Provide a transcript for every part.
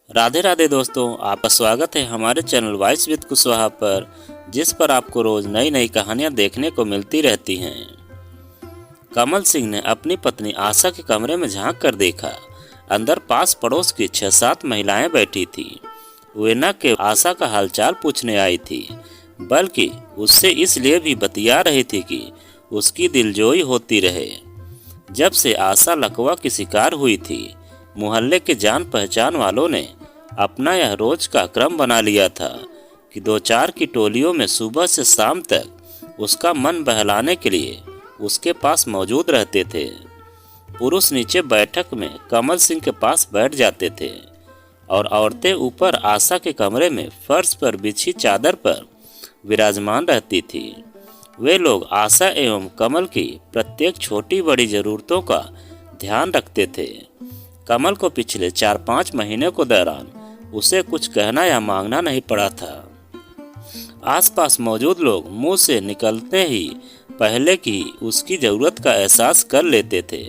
राधे राधे दोस्तों, आपका स्वागत है हमारे चैनल वॉइस विद कुशवाहा पर, जिस पर आपको रोज नई नई कहानियां देखने को मिलती रहती हैं। कमल सिंह ने अपनी पत्नी आशा के कमरे में झांक कर देखा। अंदर पास पड़ोस की 6-7 महिलाएं बैठी थी। वे न केवल आशा का हालचाल पूछने आई थी, बल्कि उससे इसलिए भी बतिया रही थी कि उसकी दिलजोई होती रहे। जब से आशा लकवा की शिकार हुई थी, मोहल्ले के जान पहचान वालों ने अपना यह रोज का क्रम बना लिया था कि 2-4 की टोलियों में सुबह से शाम तक उसका मन बहलाने के लिए उसके पास मौजूद रहते थे। पुरुष नीचे बैठक में कमल सिंह के पास बैठ जाते थे और औरतें ऊपर आशा के कमरे में फर्श पर बिछी चादर पर विराजमान रहती थी। वे लोग आशा एवं कमल की प्रत्येक छोटी बड़ी जरूरतों का ध्यान रखते थे। कमल को पिछले 4-5 महीने के दौरान उसे कुछ कहना या मांगना नहीं पड़ा था। आसपास मौजूद लोग मुंह से निकलते ही पहले की उसकी जरूरत का एहसास कर लेते थे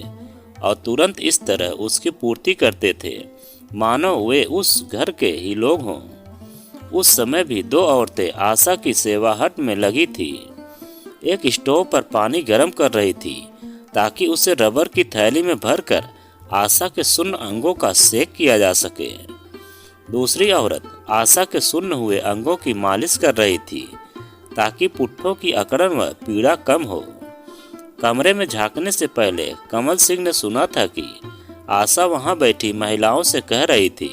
और तुरंत इस तरह उसकी पूर्ति करते थे मानो वे उस घर के ही लोग हों। उस समय भी 2 औरतें आशा की सेवा हट में लगी थी। एक स्टोव पर पानी गर्म कर रही थी ताकि उसे रबर की थैली में भरकर आशा के सुन्न अंगों का सेक किया जा सके। दूसरी औरत आशा के सुन्न हुए अंगों की मालिश कर रही थी ताकि पुट्ठों की अकड़न व पीड़ा कम हो। कमरे में झांकने से पहले कमल सिंह ने सुना था कि आशा वहां बैठी महिलाओं से कह रही थी,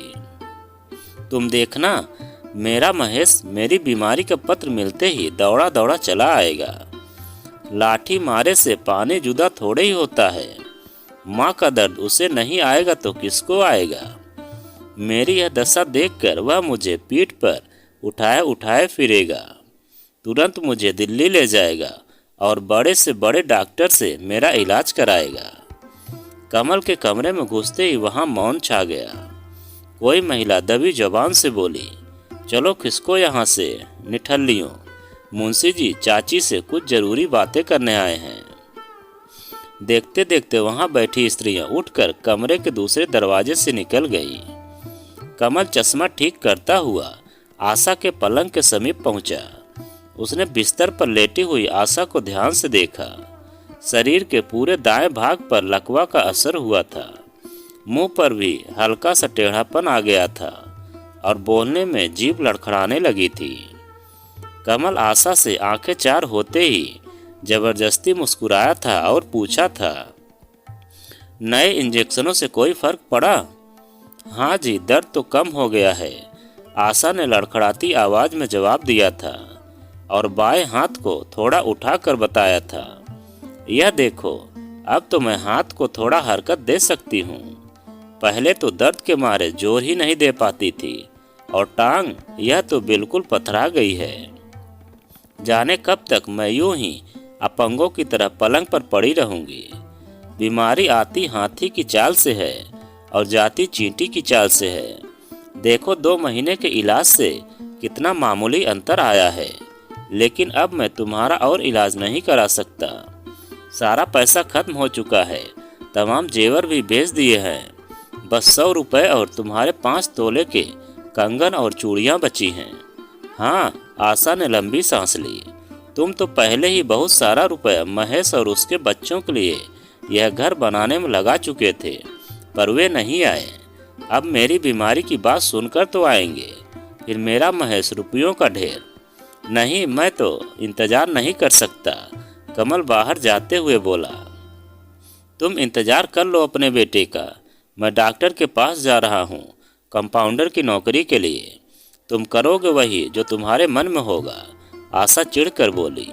तुम देखना, मेरा महेश मेरी बीमारी का पत्र मिलते ही दौड़ा दौड़ा चला आएगा। लाठी मारे से पानी जुदा थोड़े ही होता है। माँ का दर्द उसे नहीं आएगा तो किसको आएगा। मेरी यह दशा देखकर वह मुझे पीठ पर उठाए उठाए फिरेगा, तुरंत मुझे दिल्ली ले जाएगा और बड़े से बड़े डॉक्टर से मेरा इलाज कराएगा। कमल के कमरे में घुसते ही वहां मौन छा गया। कोई महिला दबी जबान से बोली, चलो खिसको यहाँ से निठल्लियों, मुंशी जी चाची से कुछ जरूरी बातें करने आए हैं। देखते देखते वहां बैठी स्त्रियां उठकर कमरे के दूसरे दरवाजे से निकल गई। कमल चश्मा ठीक करता हुआ आशा के पलंग के समीप पहुंचा। उसने बिस्तर पर लेटी हुई आशा को ध्यान से देखा। शरीर के पूरे दाएं भाग पर लकवा का असर हुआ था। मुंह पर भी हल्का सा टेढ़ापन आ गया था और बोलने में जीभ लड़खड़ाने लगी थी। कमल आशा से आंखें चार होते ही जबरदस्ती मुस्कुराया था और पूछा था, नए इंजेक्शनों से कोई फर्क पड़ा? हाँ जी, दर्द तो कम हो गया है, आशा ने लड़खड़ाती आवाज में जवाब दिया था और बाएं हाथ को थोड़ा उठाकर बताया था, यह देखो, अब तो मैं हाथ को थोड़ा हरकत दे सकती हूँ। पहले तो दर्द के मारे जोर ही नहीं दे पाती थी और टांग यह तो बिल्कुल पथरा गई है। जाने कब तक मैं यूं ही अपंगों की तरह पलंग पर पड़ी रहूंगी। बीमारी आती हाथी की चाल से है और जाती चींटी की चाल से है। देखो 2 महीने के इलाज से कितना मामूली अंतर आया है, लेकिन अब मैं तुम्हारा और इलाज नहीं करा सकता। सारा पैसा खत्म हो चुका है, तमाम जेवर भी बेच दिए हैं। बस 100 रुपए और तुम्हारे 5 तोले के कंगन और चूड़ियां बची हैं। हाँ, आशा ने लंबी सांस ली। तुम तो पहले ही बहुत सारा रुपया महेश और उसके बच्चों के लिए यह घर बनाने में लगा चुके थे, पर वे नहीं आए। अब मेरी बीमारी की बात सुनकर तो आएंगे, फिर मेरा महेश रुपयों का ढेर। नहीं, मैं तो इंतजार नहीं कर सकता, कमल बाहर जाते हुए बोला। तुम इंतजार कर लो अपने बेटे का, मैं डॉक्टर के पास जा रहा हूँ कंपाउंडर की नौकरी के लिए। तुम करोगे वही जो तुम्हारे मन में होगा, आशा चिढ़कर बोली।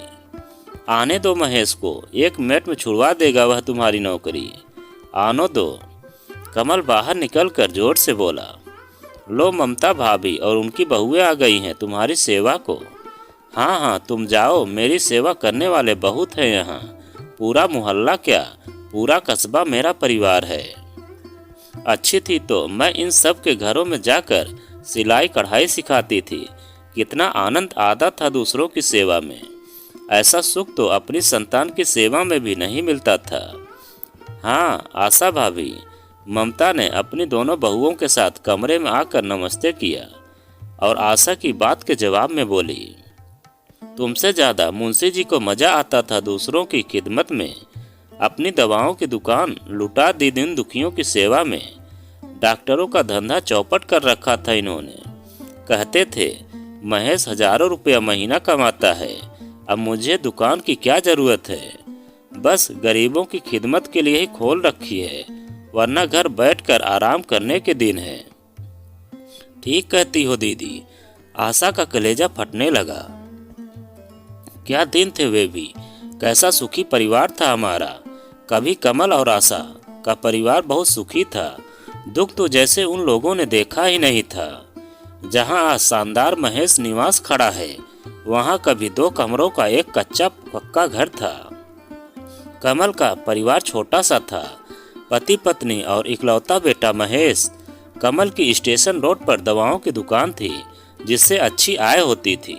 आने दो महेश को, 1 मिनट में छुड़वा देगा वह तुम्हारी नौकरी, आनो दो। कमल बाहर निकलकर जोर से बोला, लो ममता भाभी और उनकी बहुएं आ गई हैं तुम्हारी सेवा को। हाँ हाँ, तुम जाओ, मेरी सेवा करने वाले बहुत हैं यहाँ। पूरा मोहल्ला क्या, पूरा कस्बा मेरा परिवार है। अच्छी थी तो मैं इन सब के घरों में जाकर सिलाई कढ़ाई सिखाती थी। कितना आनंद आता था दूसरों की सेवा में। ऐसा सुख तो अपनी संतान की सेवा में भी नहीं मिलता था। हाँ आशा भाभी, ममता ने अपनी दोनों बहुओं के साथ कमरे में आकर नमस्ते किया और आशा की बात के जवाब में बोली, तुमसे ज़्यादा मुंशी जी को मज़ा आता था दूसरों की खिदमत में। अपनी दवाओं की दुकान लुटा दी दिन दुखियों की सेवा में। डॉक्टरों का धंधा चौपट कर रखा था इन्होंने। कहते थे महेश हजारों रुपया महीना कमाता है, अब मुझे दुकान की क्या ज़रूरत है, बस गरीबों की खिदमत के लिए ही खोल रखी है, वरना घर बैठकर आराम करने के दिन है। ठीक कहती हो दीदी, आशा का कलेजा फटने लगा। क्या दिन थे वे भी, कैसा सुखी परिवार था हमारा। कभी कमल और आशा का परिवार बहुत सुखी था। दुख तो जैसे उन लोगों ने देखा ही नहीं था। जहां आज शानदार महेश निवास खड़ा है, वहां कभी 2 कमरों का एक कच्चा पक्का घर था। कमल का परिवार छोटा सा था, पति पत्नी और इकलौता बेटा महेश। कमल की स्टेशन रोड पर दवाओं की दुकान थी, जिससे अच्छी आय होती थी।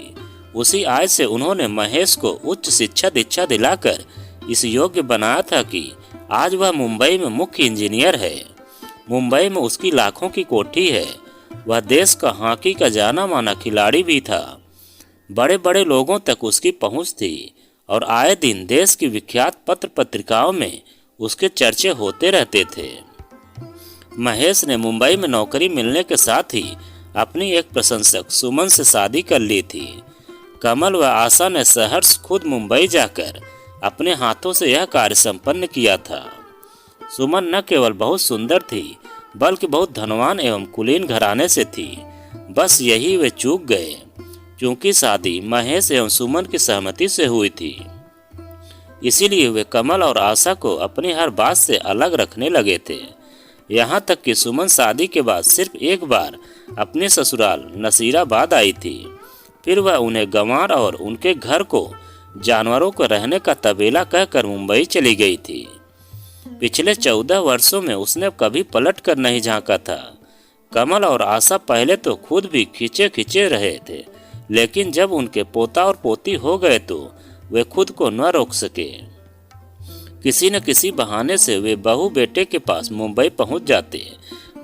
उसी आय से उन्होंने महेश को उच्च शिक्षा दीक्षा दिलाकर इस योग्य बनाया था कि आज वह मुंबई में मुख्य इंजीनियर है। मुंबई में उसकी लाखों की कोठी है। वह देश का हॉकी का जाना माना खिलाड़ी भी था। बड़े बड़े लोगों तक उसकी पहुंच थी और आए दिन देश की विख्यात पत्र पत्रिकाओं में उसके चर्चे होते रहते थे। महेश ने मुंबई में नौकरी मिलने के साथ ही अपनी एक प्रशंसक सुमन से शादी कर ली थी। कमल व आशा ने सहर्ष खुद मुंबई जाकर अपने हाथों से यह कार्य संपन्न किया था। सुमन न केवल बहुत सुंदर थी, बल्कि बहुत धनवान एवं कुलीन घराने से थी। बस यही वे चूक गए, क्योंकि शादी महेश एवं सुमन की सहमति से हुई थी। इसीलिए वे कमल और आशा को अपनी हर बात से अलग रखने लगे थे। यहाँ तक कि सुमन शादी के बाद सिर्फ एक बार अपने ससुराल नसीराबाद आई थी। फिर वह उन्हें गंवार और उनके घर को जानवरों को रहने का तबेला कहकर मुंबई चली गई थी। पिछले 14 वर्षों में उसने कभी पलट कर नहीं झांका था। कमल और आशा पहले तो खुद भी खींचे खींचे रहे थे, लेकिन जब उनके पोता और पोती हो गए तो वे खुद को न रोक सके। किसी न किसी बहाने से वे बहू बेटे के पास मुंबई पहुंच जाते।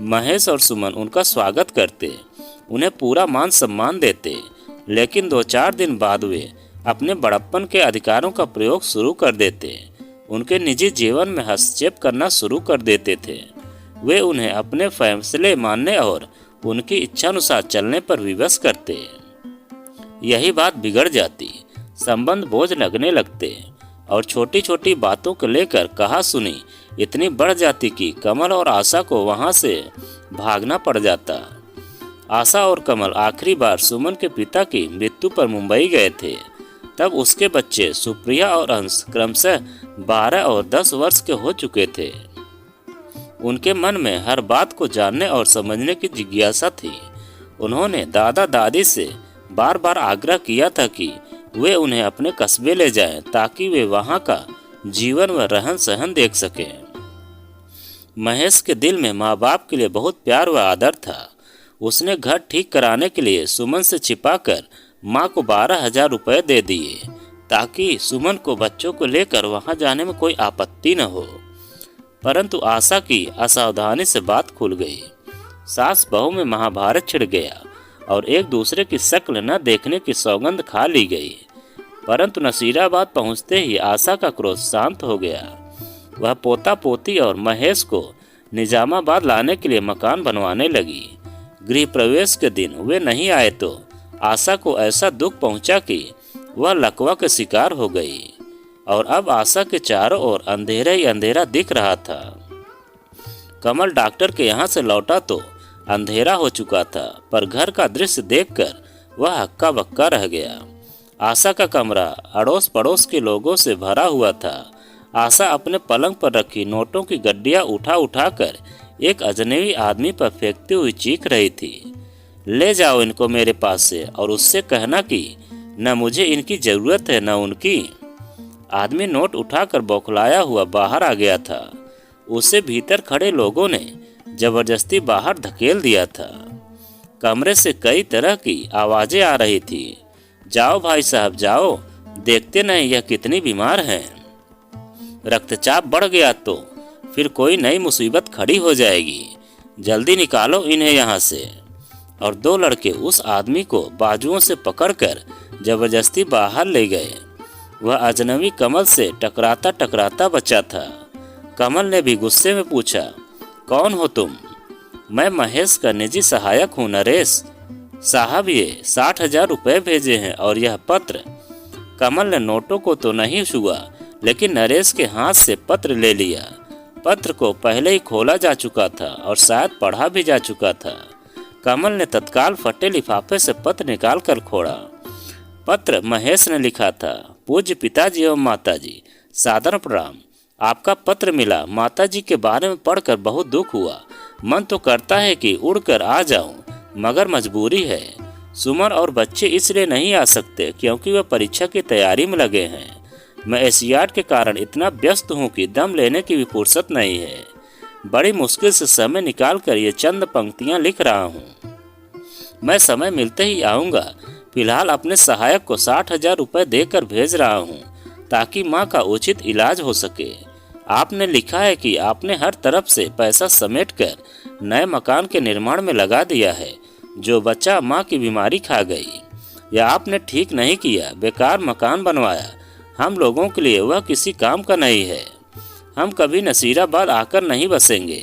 महेश और सुमन उनका स्वागत करते, उन्हें पूरा मान सम्मान देते, लेकिन 2-4 दिन बाद वे अपने बड़प्पन के अधिकारों का प्रयोग शुरू कर देते। उनके निजी जीवन में हस्तक्षेप करना शुरू कर देते थे। वे उन्हें अपने फैसले मानने और उनकी इच्छानुसार चलने पर विवश करते। यही बात बिगड़ जाती, संबंध बोझ लगने लगते और छोटी छोटी बातों को लेकर कहा सुनी इतनी बढ़ जाती कि कमल और आशा को वहां से भागना पड़ जाता। आशा और कमल आखिरी बार सुमन के पिता की मृत्यु पर मुंबई गए थे। तब उसके बच्चे सुप्रिया और अंश क्रमशः 12 और 10 वर्ष के हो चुके थे। उनके मन में हर बात को जानने और समझने की जिज्ञासा थी। उन्होंने दादा दादी से बार बार आग्रह किया था कि वे उन्हें अपने कस्बे ले जाएं, ताकि वे वहां का जीवन व रहन सहन देख सकें। महेश के दिल में माँ बाप के लिए बहुत प्यार व आदर था। उसने घर ठीक कराने के लिए सुमन से छिपाकर माँ को 12,000 रुपये दे दिए, ताकि सुमन को बच्चों को लेकर वहां जाने में कोई आपत्ति न हो। परंतु आशा की असावधानी से बात खुल गई। सास बहू में महाभारत छिड़ गया और एक दूसरे की शक्ल न देखने की सौगंध खा ली गई। परंतु नसीराबाद पहुंचते ही आशा का क्रोध शांत हो गया। वह पोता पोती और महेश को निजामाबाद लाने के लिए मकान बनवाने लगी। गृह प्रवेश के दिन वे नहीं आए तो आशा को ऐसा दुख पहुंचा कि वह लकवा का शिकार हो गई और अब आशा के चारों ओर अंधेरा ही अंधेरा दिख रहा था। कमल डॉक्टर के यहाँ से लौटा तो अंधेरा हो चुका था, पर घर का दृश्य देखकर वह हक्का बक्का रह गया। आशा का कमरा अड़ोस पड़ोस के लोगों से भरा हुआ था। आशा अपने पलंग पर रखी नोटों की गड्डियां उठा उठा कर एक अजनबी आदमी पर फेंकती हुई चीख रही थी, ले जाओ इनको मेरे पास से और उससे कहना कि न मुझे इनकी जरूरत है न उनकी। आदमी नोट उठाकर बौखलाया हुआ बाहर आ गया था। उसे भीतर खड़े लोगों ने जबरदस्ती बाहर धकेल दिया था। कमरे से कई तरह की आवाजें आ रही थी, जाओ भाई साहब जाओ, देखते नहीं यह कितनी बीमार हैं। रक्तचाप बढ़ गया तो फिर कोई नई मुसीबत खड़ी हो जाएगी। जल्दी निकालो इन्हें यहाँ से। और दो लड़के उस आदमी को बाजुओं से पकड़कर जबरदस्ती बाहर ले गए। वह अजनबी कमल से टकराता टकराता बचा था। कमल ने भी गुस्से में पूछा, कौन हो तुम? मैं महेश का निजी सहायक हूँ नरेश साहब, ये 60,000 रुपये भेजे हैं और यह पत्र। कमल ने नोटों को तो नहीं छुआ, लेकिन नरेश के हाथ से पत्र ले लिया। पत्र को पहले ही खोला जा चुका था और शायद पढ़ा भी जा चुका था। कमल ने तत्काल फटे लिफाफे से पत्र निकाल कर खोड़ा। पत्र महेश ने लिखा था, पूज्य पिताजी एवं माताजी, सादर प्रणाम। आपका पत्र मिला। माताजी के बारे में पढ़कर बहुत दुख हुआ। मन तो करता है कि उड़कर आ जाऊं, मगर मजबूरी है। सुमन और बच्चे इसलिए नहीं आ सकते क्योंकि वे परीक्षा की तैयारी में लगे हैं। मैं एशियाड के कारण इतना व्यस्त हूँ कि दम लेने की भी फुर्सत नहीं है। बड़ी मुश्किल से समय निकाल कर ये चंद पंक्तियाँ लिख रहा हूँ। मैं समय मिलते ही आऊँगा। फिलहाल अपने सहायक को 60,000 रुपये देकर भेज रहा हूँ ताकि माँ का उचित इलाज हो सके। आपने लिखा है कि आपने हर तरफ से पैसा समेटकर नए मकान के निर्माण में लगा दिया है। जो बच्चा माँ की बीमारी खा गई। यह आपने ठीक नहीं किया। बेकार मकान बनवाया। हम लोगों के लिए वह किसी काम का नहीं है। हम कभी नसीराबाद आकर नहीं बसेंगे।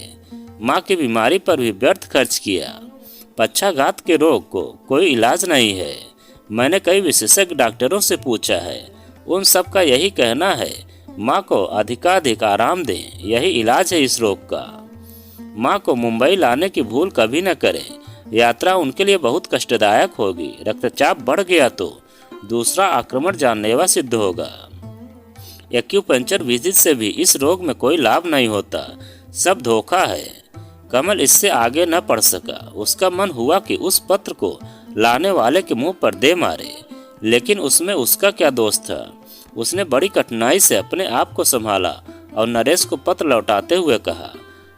माँ की बीमारी पर भी व्यर्थ खर्च किया। पक्षाघात के रोग को कोई इलाज नहीं है। मैंने कई विशेषज्ञ डॉक्टरों से पूछा है, उन सब का यही कहना है, माँ को अधिकाधिक आराम दें, यही इलाज है इस रोग का। माँ को मुंबई लाने की भूल कभी न करें। यात्रा उनके लिए बहुत कष्टदायक होगी। रक्तचाप बढ़ गया तो दूसरा आक्रमण जानलेवा सिद्ध होगा। एक्यूपंक्चर विजिट से भी इस रोग में कोई लाभ नहीं होता, सब धोखा है। कमल इससे आगे न पढ़ सका। उसका मन हुआ कि उस पत्र को लाने वाले के मुंह पर दे मारे, लेकिन उसमें उसका क्या दोष था। उसने बड़ी कठिनाई से अपने आप को संभाला और नरेश को पत्र लौटाते हुए कहा,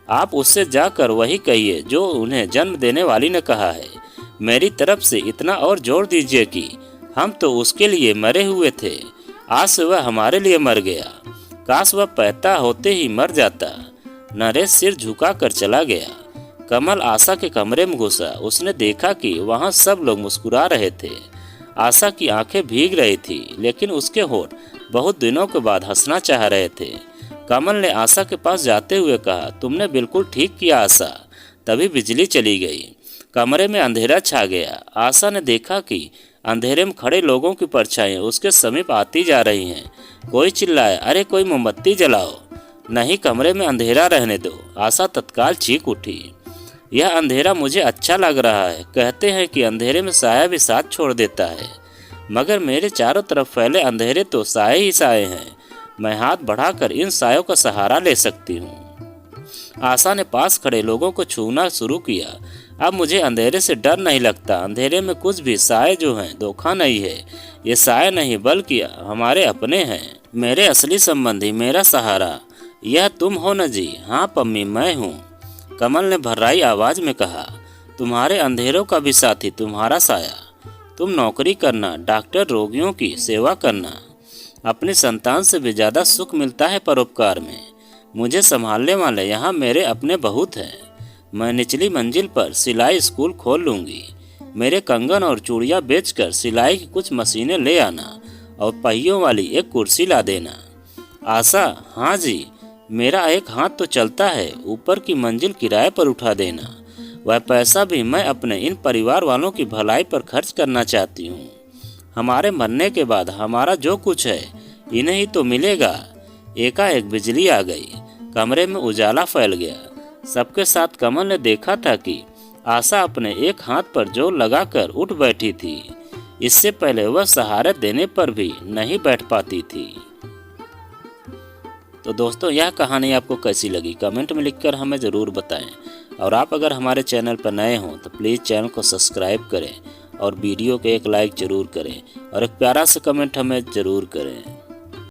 आप उससे जाकर वही कहिए जो उन्हें जन्म देने वाली ने कहा है। मेरी तरफ से इतना और जोर दीजिए कि हम तो उसके लिए मरे हुए थे, आज से वह हमारे लिए मर गया। काश वह पैदा होते ही मर जाता। नरेश सिर झुका कर चला गया। कमल आशा के कमरे में घुसा। उसने देखा कि वहां सब लोग मुस्कुरा रहे थे। आशा की आंखें भीग रही थी, लेकिन उसके होठ बहुत दिनों के बाद हंसना चाह रहे थे। कमल ने आशा के पास जाते हुए कहा, तुमने बिल्कुल ठीक किया आशा। तभी बिजली चली गई। कमरे में अंधेरा छा गया। आशा ने देखा कि अंधेरे में खड़े लोगों की परछाइयां उसके समीप आती जा रही हैं। कोई चिल्लाया, अरे कोई मोमबत्ती जलाओ। नहीं, कमरे में अंधेरा रहने दो। आशा तत्काल चीख उठी, यह अंधेरा मुझे अच्छा लग रहा है। कहते हैं कि अंधेरे में साया भी साथ छोड़ देता है, मगर मेरे चारों तरफ फैले अंधेरे तो साए ही साए हैं। मैं हाथ बढ़ाकर इन सायों का सहारा ले सकती हूँ। आशा ने पास खड़े लोगों को छूना शुरू किया। अब मुझे अंधेरे से डर नहीं लगता। अंधेरे में कुछ भी साए जो हैं धोखा नहीं है। ये साए नहीं बल्कि हमारे अपने हैं, मेरे असली संबंधी, मेरा सहारा। यह तुम हो न जी? हाँ पम्मी, मैं हूँ। कमल ने भर्राई आवाज में कहा, तुम्हारे अंधेरों का भी साथी तुम्हारा साया। तुम नौकरी करना, डॉक्टर रोगियों की सेवा करना। अपनी संतान से भी ज़्यादा सुख मिलता है परोपकार में। मुझे संभालने वाले यहाँ मेरे अपने बहुत हैं। मैं निचली मंजिल पर सिलाई स्कूल खोल लूँगी। मेरे कंगन और चूड़ियाँ बेचकर सिलाई की कुछ मशीनें ले आना और पहियों वाली एक कुर्सी ला देना। आशा, हाँ जी, मेरा एक हाथ तो चलता है। ऊपर की मंजिल किराए पर उठा देना। वह पैसा भी मैं अपने इन परिवार वालों की भलाई पर खर्च करना चाहती हूँ। हमारे मरने के बाद हमारा जो कुछ है इन्हें ही तो मिलेगा। एकाएक बिजली आ गई। कमरे में उजाला फैल गया। सबके साथ कमल ने देखा था कि आशा अपने एक हाथ पर जोर लगाकर उठ बैठी थी। इससे पहले वह सहारा देने पर भी नहीं बैठ पाती थी। तो दोस्तों, यह कहानी आपको कैसी लगी कमेंट में लिखकर हमें ज़रूर बताएं। और आप अगर हमारे चैनल पर नए हों तो प्लीज़ चैनल को सब्सक्राइब करें और वीडियो को एक लाइक ज़रूर करें और एक प्यारा सा कमेंट हमें ज़रूर करें।